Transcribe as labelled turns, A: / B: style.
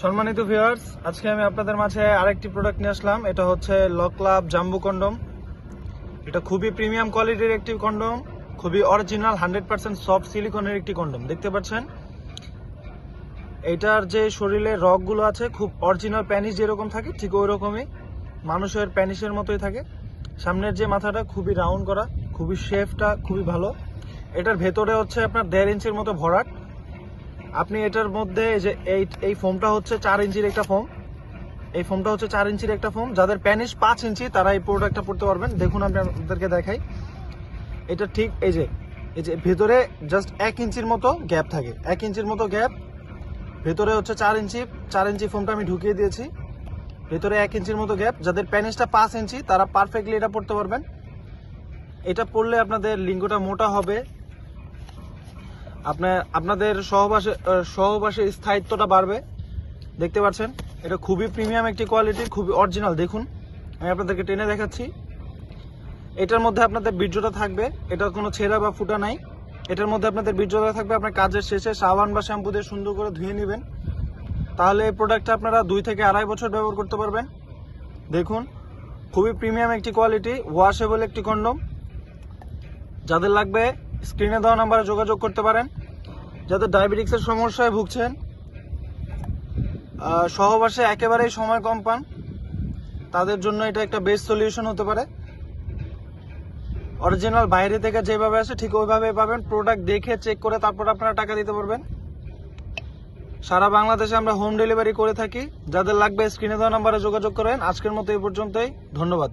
A: সম্মানিত ভিউয়ার্স, আজকে আমি আপনাদের মাঝে আরেকটি প্রোডাক্ট নিয়ে আসলাম। এটা হচ্ছে লকলাভ জাম্বো কন্ডম। এটা খুবই প্রিমিয়াম কোয়ালিটির একটি কন্ডম, খুবই অরিজিনাল 100% সফট সিলিকনের একটি কন্ডম। দেখতে পাচ্ছেন এটার যে শরীরে রগগুলো আছে খুব অরিজিনাল প্যানিস যেরকম থাকে ঠিক ওই রকমই, মানুষের প্যানিসের মতোই থাকে। সামনের যে মাথাটা খুবই রাউন্ড করা, খুবই শেপটা খুবই ভালো। এটার ভেতরে হচ্ছে আপনার 1.5 ইঞ্চির মতো ভরাট। আপনি এটার মধ্যে যে এই ফোমটা হচ্ছে 4 ইঞ্চির একটা ফোম। এই ফোমটা হচ্ছে 4 ইঞ্চির একটা ফোম। যাদের প্যানিস 5 ইঞ্চি তারা এই প্রোডাক্টটা পড়তে পারবেন। দেখুন আমি আপনাদেরকে দেখাই। এটা ঠিক এই যে ভেতরে জাস্ট 1 ইঞ্চির মতো গ্যাপ থাকে, 1 ইঞ্চির মতো গ্যাপ। ভেতরে হচ্ছে 4 ইঞ্চি ফোমটা আমি ঢুকিয়ে দিয়েছি। ভেতরে 1 ইঞ্চির মতো গ্যাপ। যাদের প্যানিসটা 5 ইঞ্চি তারা পারফেক্টলি এটা পড়তে পারবেন। এটা পড়লে আপনাদের লিঙ্গটা মোটা হবে, আপনাদের সহবাসের স্থায়িত্বটা বাড়বে। দেখতে পাচ্ছেন এটা খুবই প্রিমিয়াম একটি কোয়ালিটি, খুবই অরিজিনাল। দেখুন আমি আপনাদেরকে টেনে দেখাচ্ছি। এটার মধ্যে আপনাদের বীর্যটা থাকবে, এটা কোনো ছেঁড়া বা ফুটা নাই। এটার মধ্যে আপনাদের বীর্যটা থাকবে। আপনার কাজের শেষে সাবান বা শ্যাম্পু দিয়ে সুন্দর করে ধুয়ে নেবেন, তাহলে এই প্রোডাক্টটা আপনারা 2 থেকে 2.5 বছর ব্যবহার করতে পারবেন। দেখুন খুবই প্রিমিয়াম একটি কোয়ালিটি, ওয়াশেবল একটি কন্ডম। যাদের লাগবে স্ক্রিনে দেওয়া নাম্বারে যোগাযোগ করতে পারেন। যাদের ডায়াবেটিক্সের সমস্যায় ভুগছেন, সহবাসে একেবারেই সময় কম পান, তাদের জন্য এটা একটা বেস্ট সলিউশন হতে পারে। অরিজিনাল বাইরে থেকে যেভাবে আসে ঠিক ওইভাবে পাবেন। প্রোডাক্ট দেখে চেক করে তারপর আপনারা টাকা দিতে পারবেন। সারা বাংলাদেশে আমরা হোম ডেলিভারি করে থাকি। যাদের লাগবে স্ক্রিনে দেওয়া নাম্বারে যোগাযোগ করেন। আজকের মতো এই পর্যন্তই, ধন্যবাদ।